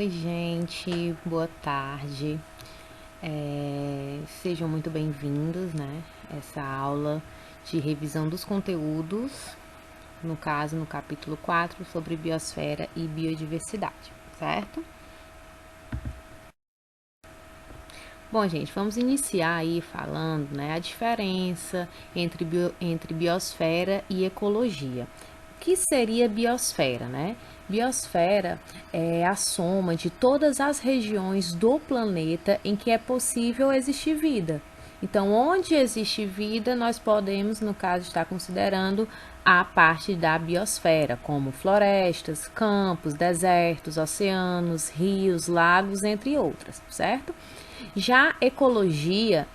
Oi, gente, boa tarde. Sejam muito bem-vindos, né? Essa aula de revisão dos conteúdos, no caso, no capítulo 4, sobre biosfera e biodiversidade, certo? Bom, gente, vamos iniciar aí falando, né, a diferença entre biosfera e ecologia. O que seria biosfera, né? Biosfera é a soma de todas as regiões do planeta em que é possível existir vida. Então, onde existe vida, nós podemos, no caso, estar considerando a parte da biosfera, como florestas, campos, desertos, oceanos, rios, lagos, entre outras, certo? Já ecologia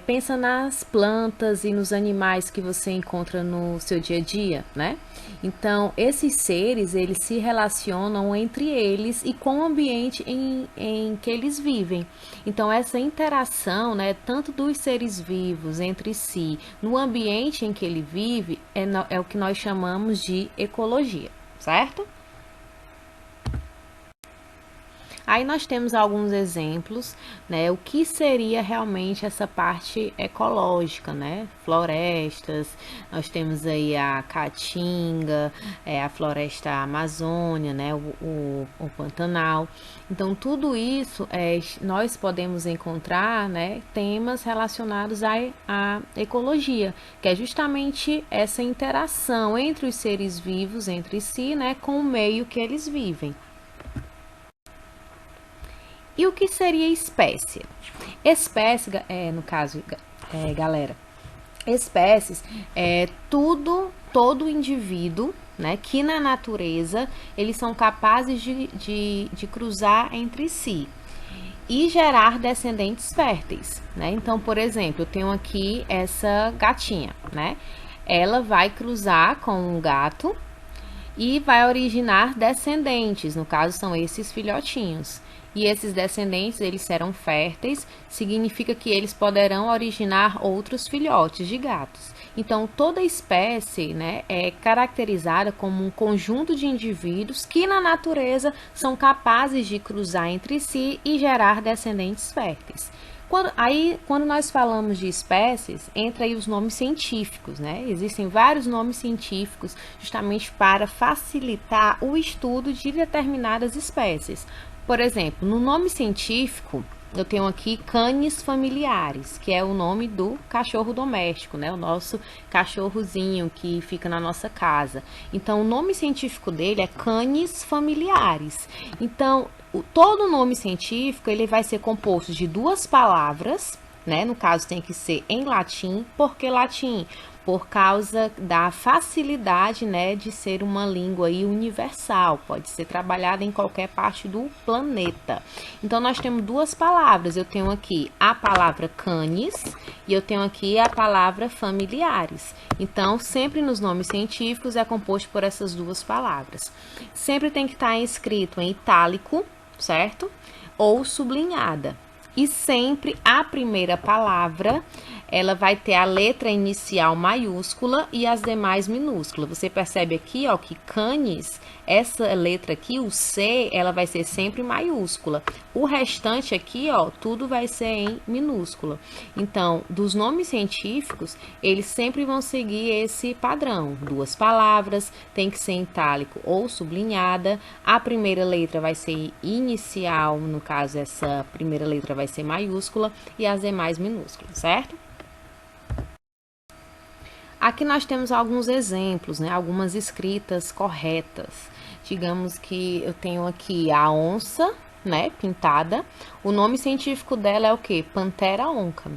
pensa nas plantas e nos animais que você encontra no seu dia a dia, né? Então, esses seres, eles se relacionam entre eles e com o ambiente em que eles vivem. Então, essa interação, né, tanto dos seres vivos entre si, no ambiente em que ele vive, é o que nós chamamos de ecologia, certo? Aí nós temos alguns exemplos, né? O que seria realmente essa parte ecológica, né? Florestas, nós temos aí a Caatinga, a floresta Amazônia, né? O Pantanal. Então, tudo isso nós podemos encontrar, né? Temas relacionados à ecologia, que é justamente essa interação entre os seres vivos, entre si, né? Com o meio que eles vivem. E o que seria espécie? Espécie, no caso, galera, espécies é todo indivíduo, né, que na natureza eles são capazes de cruzar entre si e gerar descendentes férteis, né? Então, por exemplo, eu tenho aqui essa gatinha, né? Ela vai cruzar com um gato e vai originar descendentes, no caso são esses filhotinhos. E esses descendentes, eles serão férteis, significa que eles poderão originar outros filhotes de gatos. Então, toda espécie, né, é caracterizada como um conjunto de indivíduos que na natureza são capazes de cruzar entre si e gerar descendentes férteis. Quando nós falamos de espécies, entra aí os nomes científicos, né? Existem vários nomes científicos justamente para facilitar o estudo de determinadas espécies. Por exemplo, no nome científico, eu tenho aqui Canis familiares, que é o nome do cachorro doméstico, né? O nosso cachorrozinho que fica na nossa casa. Então, o nome científico dele é Canis familiares. Então, todo nome científico ele vai ser composto de duas palavras, né? No caso tem que ser em latim. Por que latim? Por causa da facilidade, né, de ser uma língua aí universal, pode ser trabalhada em qualquer parte do planeta. Então nós temos duas palavras, eu tenho aqui a palavra canis e eu tenho aqui a palavra familiares. Então sempre nos nomes científicos é composto por essas duas palavras. Sempre tem que estar escrito em itálico, certo? Ou sublinhada. E sempre a primeira palavra, ela vai ter a letra inicial maiúscula e as demais minúsculas. Você percebe aqui, ó, que canis, essa letra aqui, o C, ela vai ser sempre maiúscula. O restante aqui, ó, tudo vai ser em minúscula. Então, dos nomes científicos, eles sempre vão seguir esse padrão. Duas palavras, tem que ser em itálico ou sublinhada. A primeira letra vai ser inicial, no caso, essa primeira letra vai ser maiúscula e as demais minúsculas, certo? Aqui nós temos alguns exemplos, né? Algumas escritas corretas. Digamos que eu tenho aqui a onça, né? Pintada. O nome científico dela é o que? Panthera onca.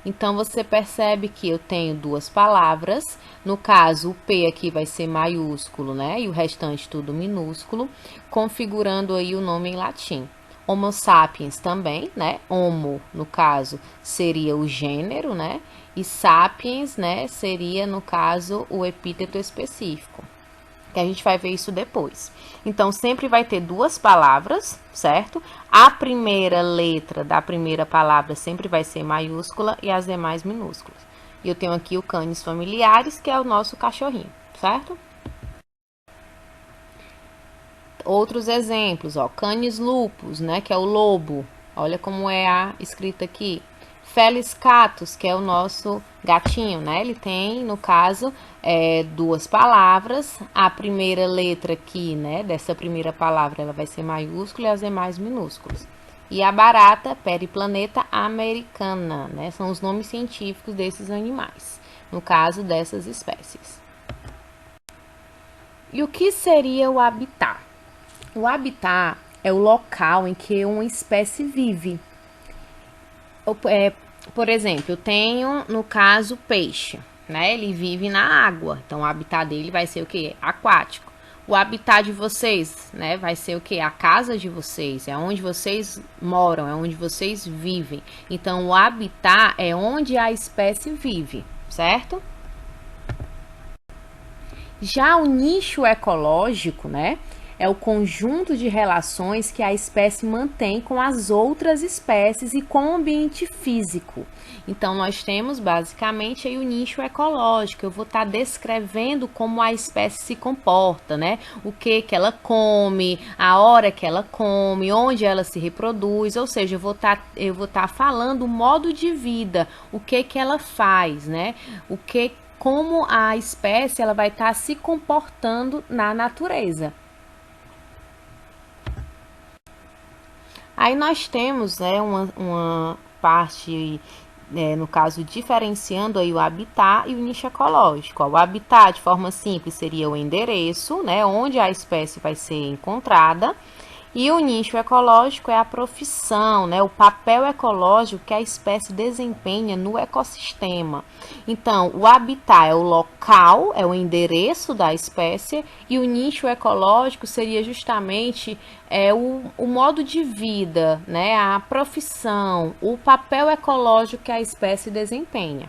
Então você percebe que eu tenho duas palavras. No caso, o P aqui vai ser maiúsculo, né? E o restante tudo minúsculo, configurando aí o nome em latim. Homo sapiens também, né? Homo, no caso, seria o gênero, né? E sapiens, né, seria, no caso, o epíteto específico. Que a gente vai ver isso depois. Então, sempre vai ter duas palavras, certo? A primeira letra da primeira palavra sempre vai ser maiúscula e as demais minúsculas. E eu tenho aqui o canis familiares, que é o nosso cachorrinho, certo? outros exemplos, ó, Canis lupus, né, que é o lobo. Olha como é a escrita aqui. Felis catus, que é o nosso gatinho, né? Ele tem, no caso, duas palavras. A primeira letra aqui, né, dessa primeira palavra, ela vai ser maiúscula e as demais minúsculas. E a barata, Periplaneta americana, né? São os nomes científicos desses animais, no caso dessas espécies. E o que seria o habitat? O habitat é o local em que uma espécie vive. Por exemplo, eu tenho, no caso, peixe, né? Ele vive na água, então o habitat dele vai ser o quê? Aquático. O habitat de vocês, né? Vai ser o quê? A casa de vocês, é onde vocês moram, é onde vocês vivem. Então, o habitat é onde a espécie vive, certo? Já o nicho ecológico, né? É o conjunto de relações que a espécie mantém com as outras espécies e com o ambiente físico. Então, nós temos basicamente aí o nicho ecológico. Eu vou estar descrevendo como a espécie se comporta, né? O que ela come, a hora que ela come, onde ela se reproduz, ou seja, eu vou estar falando o modo de vida, o que ela faz, né? Como a espécie ela vai estar se comportando na natureza. Aí nós temos, né, uma parte, no caso, diferenciando aí o habitat e o nicho ecológico. O habitat, de forma simples, seria o endereço, né, onde a espécie vai ser encontrada. E o nicho ecológico é a profissão, né, o papel ecológico que a espécie desempenha no ecossistema. Então, o habitat é o local, é o endereço da espécie, e o nicho ecológico seria justamente o modo de vida, né, a profissão, o papel ecológico que a espécie desempenha.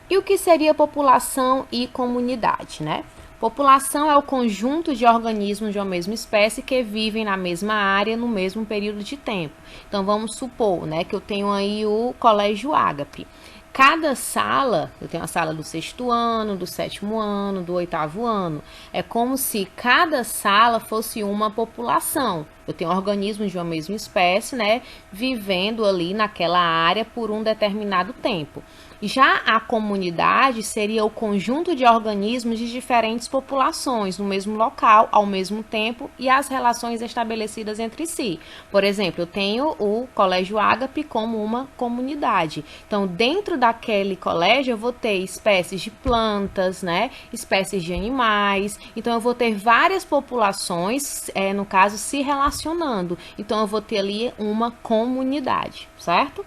E o que seria população e comunidade, né? População é o conjunto de organismos de uma mesma espécie que vivem na mesma área no mesmo período de tempo. Então, vamos supor, né, que eu tenho aí o Colégio Ágape. Cada sala, eu tenho a sala do 6º ano, do 7º ano, do 8º ano. É como se cada sala fosse uma população. Eu tenho organismos de uma mesma espécie, né, vivendo ali naquela área por um determinado tempo. Já a comunidade seria o conjunto de organismos de diferentes populações no mesmo local, ao mesmo tempo, e as relações estabelecidas entre si. Por exemplo, eu tenho o Colégio Ágape como uma comunidade. Então, dentro daquele colégio, eu vou ter espécies de plantas, né, espécies de animais. Então, eu vou ter várias populações, no caso, se relacionando. Então, eu vou ter ali uma comunidade, certo?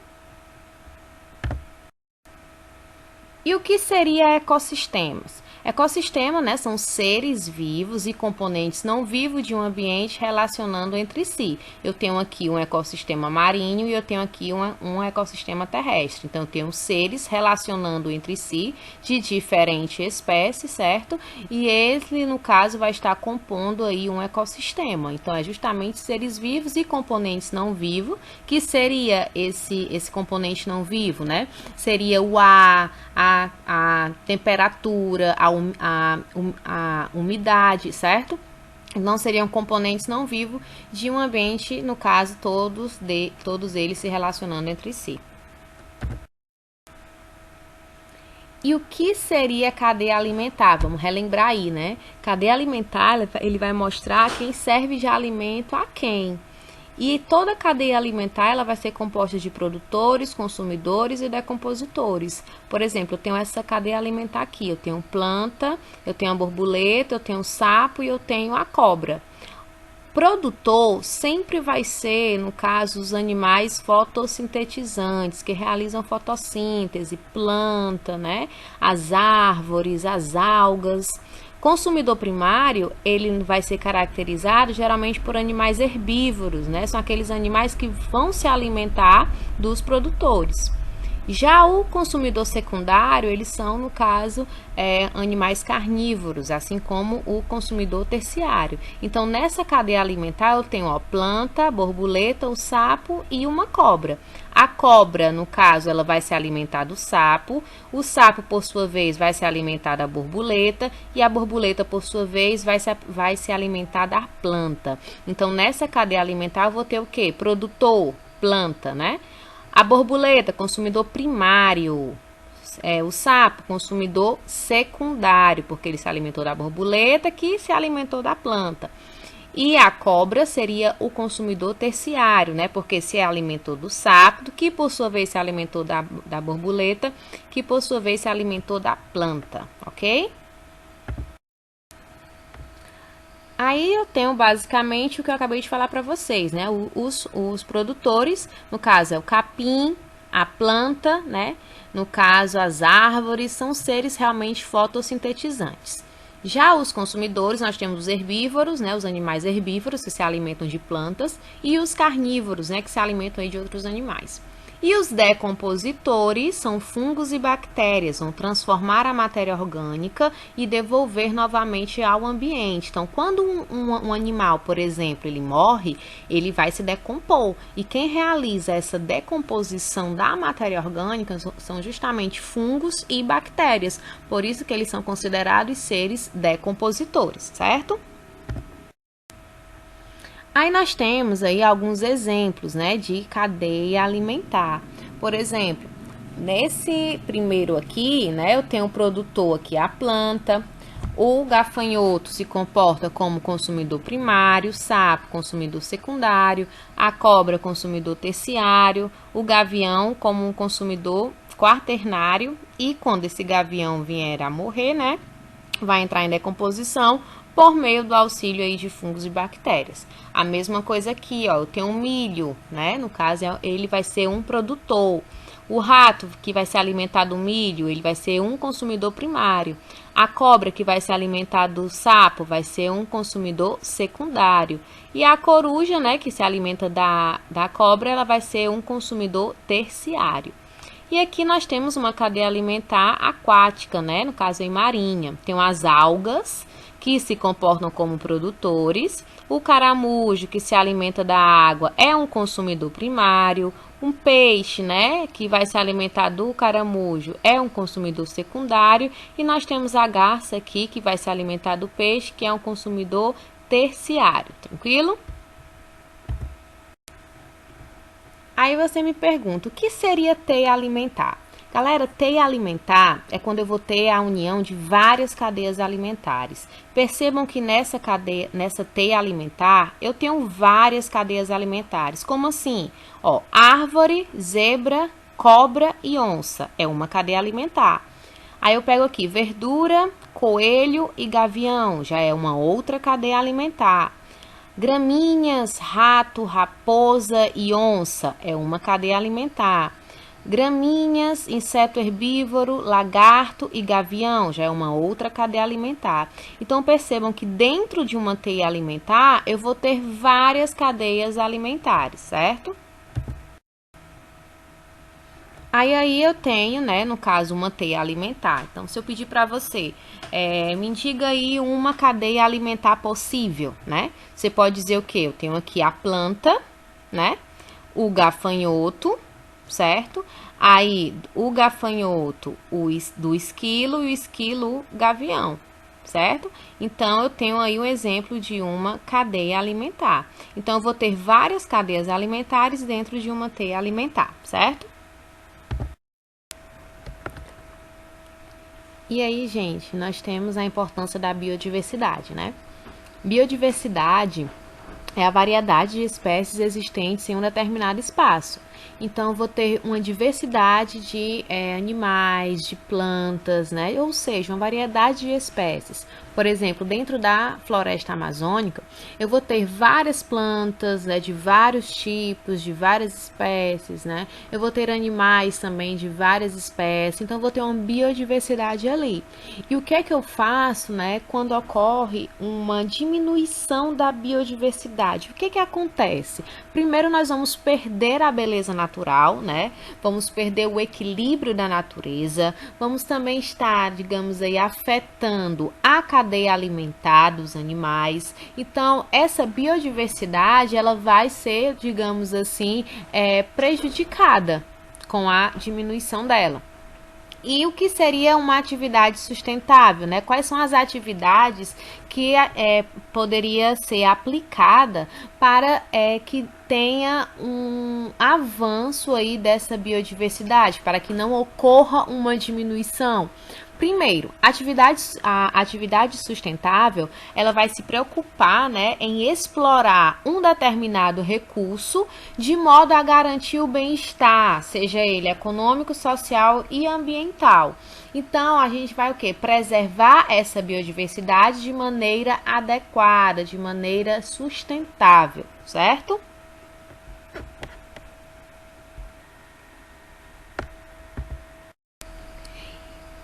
E o que seria ecossistemas? Ecossistema, né, são seres vivos e componentes não vivos de um ambiente relacionando entre si. Eu tenho aqui um ecossistema marinho e eu tenho aqui um ecossistema terrestre. Então, eu tenho seres relacionando entre si de diferentes espécies, certo? E ele, no caso, vai estar compondo aí um ecossistema. Então, é justamente seres vivos e componentes não vivos, que seria esse componente não vivo, né? Seria o ar, a temperatura, a umidade, certo? Não seriam componentes não vivos de um ambiente, no caso, todos eles se relacionando entre si. E o que seria cadeia alimentar? Vamos relembrar aí, né? Cadeia alimentar, ele vai mostrar quem serve de alimento a quem. E toda a cadeia alimentar ela vai ser composta de produtores, consumidores e decompositores. Por exemplo, eu tenho essa cadeia alimentar aqui. Eu tenho planta, eu tenho a borboleta, eu tenho o sapo e eu tenho a cobra. Produtor sempre vai ser, no caso, os animais fotossintetizantes, que realizam fotossíntese, planta, né? As árvores, as algas. Consumidor primário, ele vai ser caracterizado geralmente por animais herbívoros, né? São aqueles animais que vão se alimentar dos produtores. Já o consumidor secundário, eles são, no caso, animais carnívoros, assim como o consumidor terciário. Então, nessa cadeia alimentar, eu tenho a planta, a borboleta, o sapo e uma cobra. A cobra, no caso, ela vai se alimentar do sapo, o sapo, por sua vez, vai se alimentar da borboleta e a borboleta, por sua vez, vai se alimentar da planta. Então, nessa cadeia alimentar, eu vou ter o quê? Produtor, planta, né? A borboleta, consumidor primário. O sapo, consumidor secundário, porque ele se alimentou da borboleta, que se alimentou da planta. E a cobra seria o consumidor terciário, né? Porque se alimentou do sapo, que por sua vez se alimentou da borboleta, que por sua vez se alimentou da planta, ok? Aí eu tenho basicamente o que eu acabei de falar para vocês, né? Os produtores, no caso é o capim, a planta, né? No caso, as árvores são seres realmente fotossintetizantes. Já os consumidores, nós temos os herbívoros, né? Os animais herbívoros que se alimentam de plantas e os carnívoros, né? Que se alimentam aí de outros animais. E os decompositores são fungos e bactérias, vão transformar a matéria orgânica e devolver novamente ao ambiente. Então, quando um animal, por exemplo, ele morre, ele vai se decompor. E quem realiza essa decomposição da matéria orgânica são justamente fungos e bactérias. Por isso que eles são considerados seres decompositores, certo? Aí nós temos aí alguns exemplos, né, de cadeia alimentar. Por exemplo, nesse primeiro aqui, né, eu tenho o produtor aqui, a planta. O gafanhoto se comporta como consumidor primário, o sapo consumidor secundário, a cobra consumidor terciário, o gavião como um consumidor quaternário e quando esse gavião vier a morrer, né, vai entrar em decomposição por meio do auxílio aí de fungos e bactérias. A mesma coisa aqui, ó, eu tenho um milho, né? No caso, ele vai ser um produtor. O rato, que vai se alimentar do milho, ele vai ser um consumidor primário. A cobra, que vai se alimentar do sapo, vai ser um consumidor secundário. E a coruja, né, que se alimenta da cobra, ela vai ser um consumidor terciário. E aqui nós temos uma cadeia alimentar aquática, né? No caso, em marinha. Tem as algas, que se comportam como produtores. O caramujo, que se alimenta da água, é um consumidor primário. Um peixe, né? Que vai se alimentar do caramujo, é um consumidor secundário. E nós temos a garça aqui, que vai se alimentar do peixe, que é um consumidor terciário. Tranquilo? Aí você me pergunta, o que seria teia alimentar? Galera, teia alimentar é quando eu vou ter a união de várias cadeias alimentares. Percebam que nessa teia alimentar, eu tenho várias cadeias alimentares. Como assim? Ó, árvore, zebra, cobra e onça é uma cadeia alimentar. Aí eu pego aqui verdura, coelho e gavião, já é uma outra cadeia alimentar. Gramíneas, rato, raposa e onça é uma cadeia alimentar. Gramíneas, inseto herbívoro, lagarto e gavião já é uma outra cadeia alimentar. Então percebam que dentro de uma teia alimentar eu vou ter várias cadeias alimentares, certo? Aí eu tenho, né, no caso, uma teia alimentar. Então, se eu pedir para você, me diga aí uma cadeia alimentar possível, né? Você pode dizer o quê? Eu tenho aqui a planta, né? O gafanhoto, certo? Aí, o gafanhoto do esquilo e o esquilo gavião, certo? Então, eu tenho aí um exemplo de uma cadeia alimentar. Então, eu vou ter várias cadeias alimentares dentro de uma teia alimentar, certo? E aí, gente, nós temos a importância da biodiversidade, né? Biodiversidade é a variedade de espécies existentes em um determinado espaço. Então, eu vou ter uma diversidade de animais, de plantas, né? Ou seja, uma variedade de espécies. Por exemplo, dentro da floresta amazônica, eu vou ter várias plantas, né, de vários tipos, de várias espécies, né? Eu vou ter animais também de várias espécies, então eu vou ter uma biodiversidade ali. E o que é que eu faço, né, quando ocorre uma diminuição da biodiversidade? O que é que acontece? Primeiro nós vamos perder a beleza natural, né? Vamos perder o equilíbrio da natureza, vamos também estar, digamos aí, afetando a cadeia alimentar dos animais. Então, essa biodiversidade, ela vai ser, digamos assim, prejudicada com a diminuição dela. E o que seria uma atividade sustentável, né? Quais são as atividades que poderia ser aplicada para que tenha um avanço aí dessa biodiversidade, para que não ocorra uma diminuição? Primeiro, a atividade sustentável, ela vai se preocupar, né, em explorar um determinado recurso de modo a garantir o bem-estar, seja ele econômico, social e ambiental. Então, a gente vai o quê? Preservar essa biodiversidade de maneira adequada, de maneira sustentável, certo?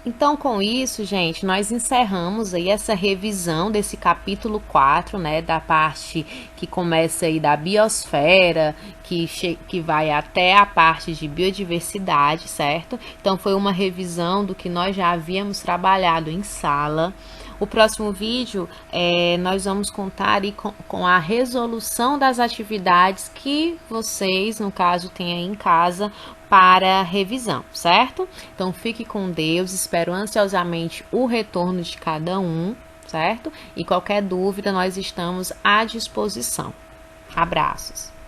Então, com isso, gente, nós encerramos aí essa revisão desse capítulo 4, né, da parte que começa aí da biosfera, que vai até a parte de biodiversidade, certo? Então, foi uma revisão do que nós já havíamos trabalhado em sala. O próximo vídeo, nós vamos contar aí com a resolução das atividades que vocês, no caso, têm aí em casa para revisão, certo? Então, fique com Deus, espero ansiosamente o retorno de cada um, certo? E qualquer dúvida, nós estamos à disposição. Abraços!